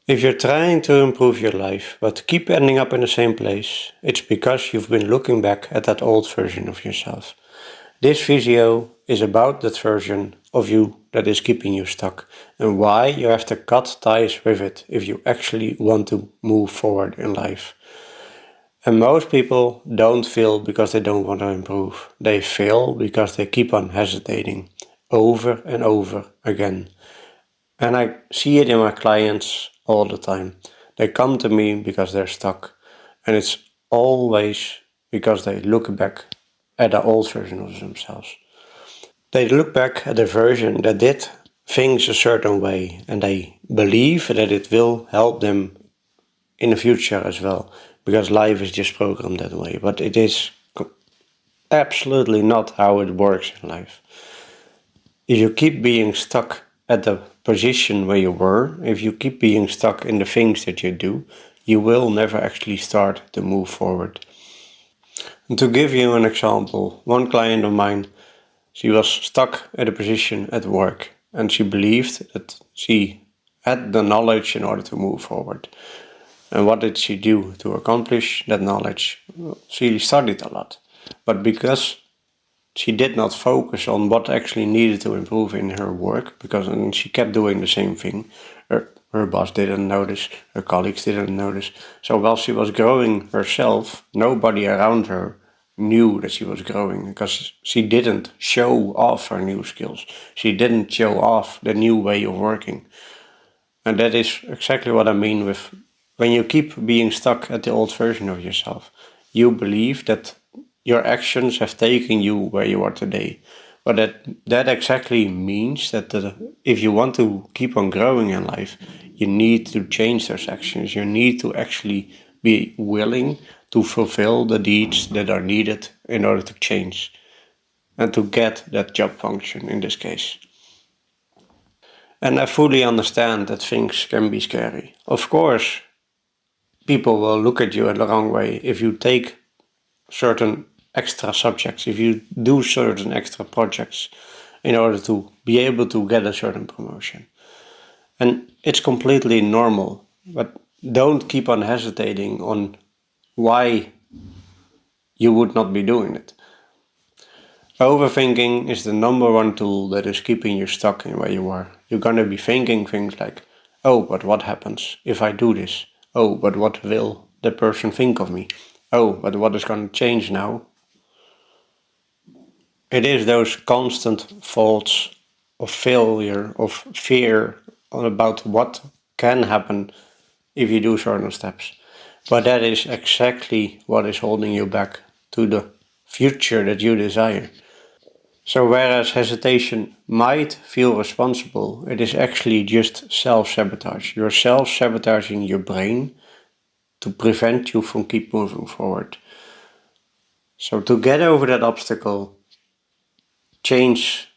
If you're trying to improve your life but keep ending up in the same place, it's because you've been looking back at that old version of yourself. This video is about that version of you that is keeping you stuck and why you have to cut ties with it if you actually want to move forward in life. And most people don't fail because they don't want to improve. They fail because they keep on hesitating over and over again. And I see it in my clients all the time. They come to me because they're stuck. And it's always because they look back at the old version of themselves. They look back at the version that did things a certain way and they believe that it will help them in the future as well, because life is just programmed that way. But it is absolutely not how it works in life. If you keep being stuck at the position where you were, if you keep being stuck in the things that you do, you will never actually start to move forward. And to give you an example, one client of mine, she was stuck at a position at work and she believed that she had the knowledge in order to move forward. And what did she do to accomplish that knowledge? She studied a lot, but because she did not focus on what actually needed to improve in her work, because she kept doing the same thing. Her boss didn't notice, her colleagues didn't notice. So while she was growing herself, nobody around her knew that she was growing because she didn't show off her new skills. She didn't show off the new way of working. And that is exactly what I mean with when you keep being stuck at the old version of yourself. You believe that your actions have taken you where you are today. But that exactly means that if you want to keep on growing in life, you need to change those actions. You need to actually be willing to fulfill the deeds that are needed in order to change and to get that job function in this case. And I fully understand that things can be scary. Of course, people will look at you in the wrong way if you take certain extra subjects, if you do certain extra projects in order to be able to get a certain promotion. And it's completely normal, but don't keep on hesitating on why you would not be doing it. Overthinking is the number one tool that is keeping you stuck in where you are. You're gonna be thinking things like, oh, but what happens if I do this? Oh, but what will the person think of me? Oh, but what is gonna change now? It is those constant thoughts of failure, of fear about what can happen if you do certain steps. But that is exactly what is holding you back to the future that you desire. So whereas hesitation might feel responsible, it is actually just self-sabotage. You're self-sabotaging your brain to prevent you from keep moving forward. So to get over that obstacle, change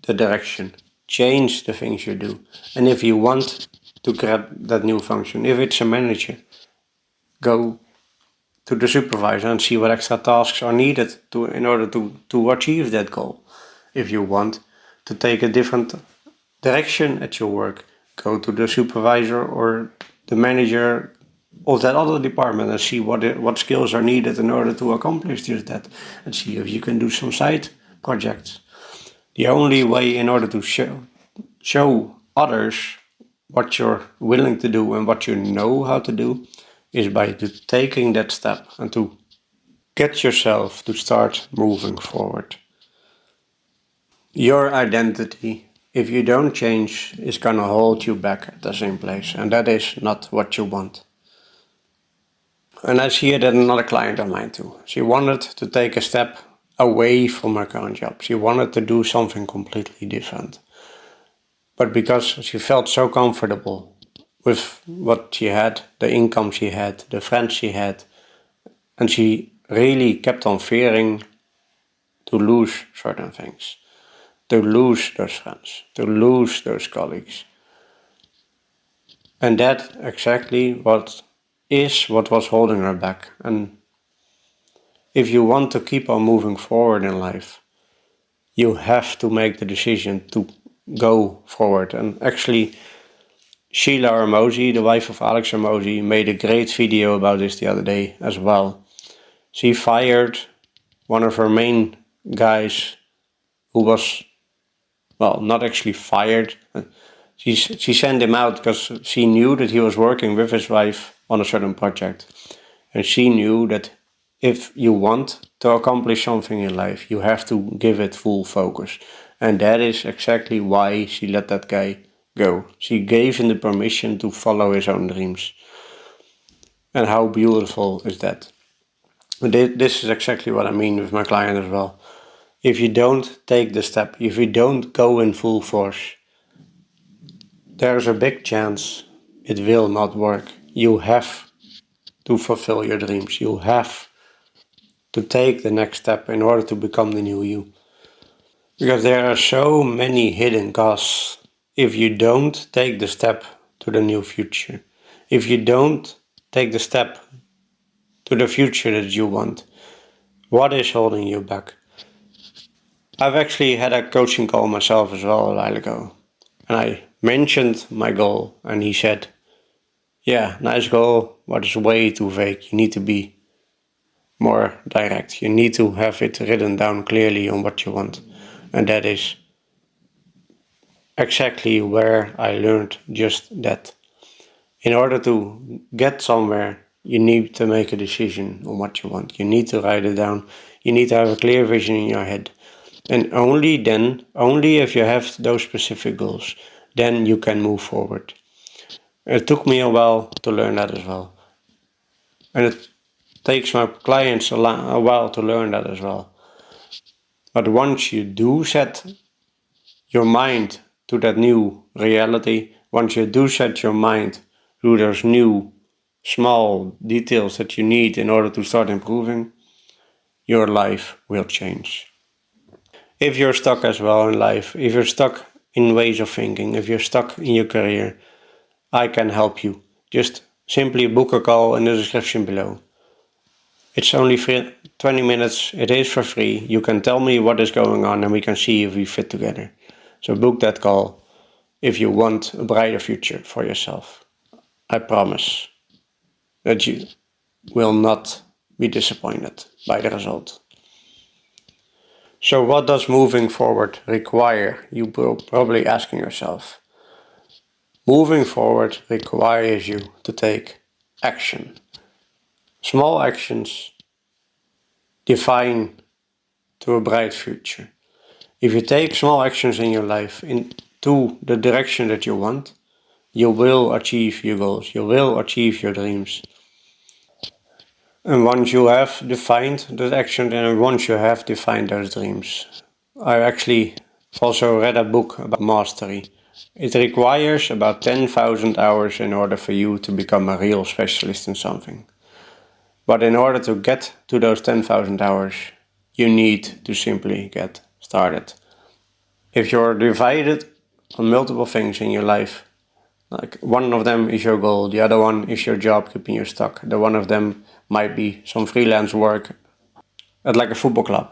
the direction, change the things you do. And if you want to grab that new function, if it's a manager, go to the supervisor and see what extra tasks are needed in order to achieve that goal. If you want to take a different direction at your work, go to the supervisor or the manager of that other department and see what skills are needed in order to accomplish just that, and see if you can do some side projects. The only way in order to show others what you're willing to do and what you know how to do is by taking that step and to get yourself to start moving forward. Your identity, if you don't change, is gonna hold you back at the same place, and that is not what you want. And I see it in another client of mine too. She wanted to take a step away from her current job. She wanted to do something completely different. But because she felt so comfortable with what she had, the income she had, the friends she had, and she really kept on fearing to lose certain things, to lose those friends, to lose those colleagues. And that exactly what was holding her back. And if you want to keep on moving forward in life, you have to make the decision to go forward. And actually, Sheila Hermosi, the wife of Alex Hermosi, made a great video about this the other day as well. She fired one of her main guys who was, well, not actually fired. She sent him out because she knew that he was working with his wife on a certain project. And she knew that if you want to accomplish something in life, you have to give it full focus. And that is exactly why she let that guy go. She gave him the permission to follow his own dreams. And how beautiful is that? This is exactly what I mean with my client as well. If you don't take the step, if you don't go in full force, there's a big chance it will not work. You have to fulfill your dreams. You have to take the next step in order to become the new you. Because there are so many hidden costs if you don't take the step to the new future. If you don't take the step to the future that you want, what is holding you back? I've actually had a coaching call myself as well a while ago. And I mentioned my goal and he said, yeah, nice goal, but it's way too vague. You need to be more direct. You need to have it written down clearly on what you want. And that is exactly where I learned just that. In order to get somewhere, you need to make a decision on what you want. You need to write it down. You need to have a clear vision in your head. And only then, only if you have those specific goals, then you can move forward. It took me a while to learn that as well. And it takes my clients a while to learn that as well. But once you do set your mind to that new reality, once you do set your mind to those new small details that you need in order to start improving, your life will change. If you're stuck as well in life, if you're stuck in ways of thinking, if you're stuck in your career, I can help you. Just simply book a call in the description below. It's only 20 minutes, it is for free. You can tell me what is going on and we can see if we fit together. So book that call if you want a brighter future for yourself. I promise that you will not be disappointed by the result. So what does moving forward require? You will probably asking yourself. Moving forward requires you to take action. Small actions define to a bright future. If you take small actions in your life into the direction that you want, you will achieve your goals, you will achieve your dreams. And once you have defined that action and once you have defined those dreams, I actually also read a book about mastery. It requires about 10,000 hours in order for you to become a real specialist in something. But in order to get to those 10,000 hours, you need to simply get started. If you're divided on multiple things in your life, like one of them is your goal, the other one is your job keeping you stuck, the one of them might be some freelance work at like a football club.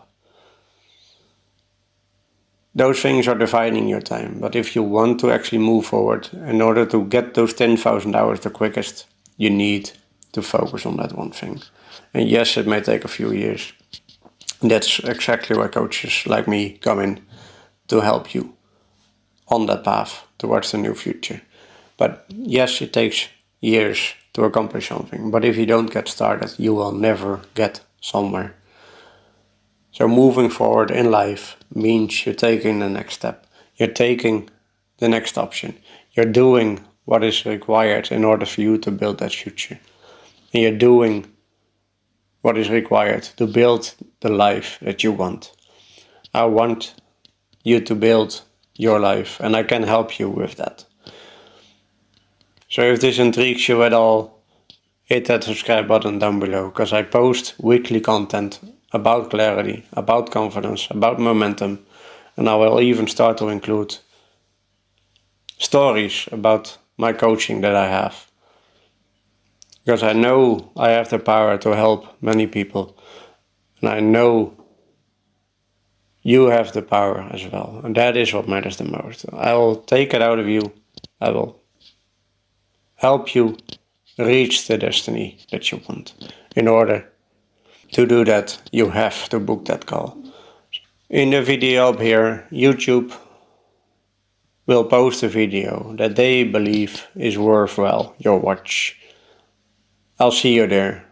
Those things are dividing your time, but if you want to actually move forward, in order to get those 10,000 hours the quickest, you need to focus on that one thing. And yes, it may take a few years. That's exactly why coaches like me come in to help you on that path towards the new future. But yes, it takes years to accomplish something, but if you don't get started, you will never get somewhere. So moving forward in life means you're taking the next step. You're taking the next option. You're doing what is required in order for you to build that future. And you're doing what is required to build the life that you want. I want you to build your life and I can help you with that. So if this intrigues you at all, hit that subscribe button down below because I post weekly content about clarity, about confidence, about momentum, and I will even start to include stories about my coaching that I have. Because I know I have the power to help many people, and I know you have the power as well, and that is what matters the most. I will take it out of you. I will help you reach the destiny that you want. In order to do that, you have to book that call. In the video up here, YouTube will post a video that they believe is worthwhile your watch. I'll see you there.